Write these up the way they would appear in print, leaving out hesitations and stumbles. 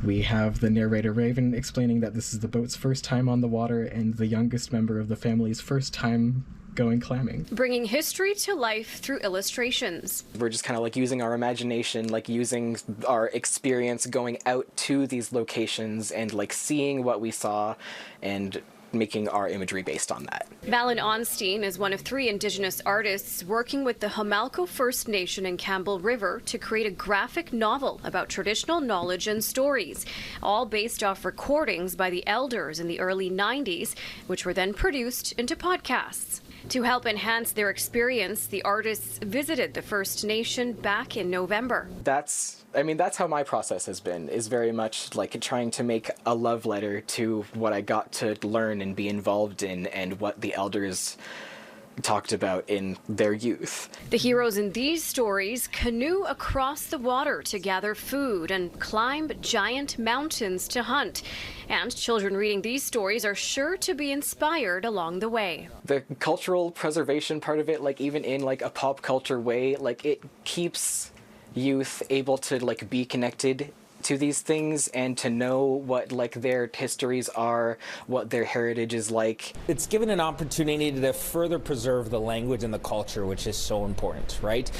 We have the narrator Raven explaining that this is the boat's first time on the water and the youngest member of the family's first time going clamming. Bringing history to life through illustrations. We're just kind of like using our imagination, like using our experience going out to these locations and like seeing what we saw and making our imagery based on that. Valen Onstein is one of 3 Indigenous artists working with the Homalco First Nation in Campbell River to create a graphic novel about traditional knowledge and stories, all based off recordings by the elders in the early 90s, which were then produced into podcasts. To help enhance their experience, the artists visited the First Nation back in November. That's how my process has been, is very much like trying to make a love letter to what I got to learn and be involved in and what the elders talked about in their youth. The heroes in these stories canoe across the water to gather food and climb giant mountains to hunt. And children reading these stories are sure to be inspired along the way. The cultural preservation part of it, like even in like a pop culture way, like it keeps youth able to like be connected to these things and to know what like their histories are, what their heritage is like. It's given an opportunity to further preserve the language and the culture, which is so important, right?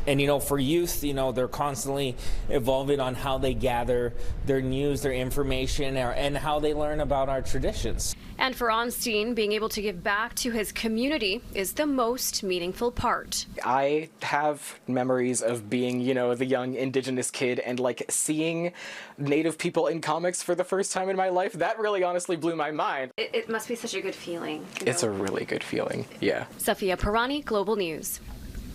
And, you know, for youth, you know, they're constantly evolving on how they gather their news, their information, and how they learn about our traditions. And for Onstein, being able to give back to his community is the most meaningful part. I have memories of being, you know, the young Indigenous kid and like seeing Native people in comics for the first time in my life. That really honestly blew my mind. It must be such a good feeling. It's a really good feeling, yeah. Safeeya Pirani, Global News.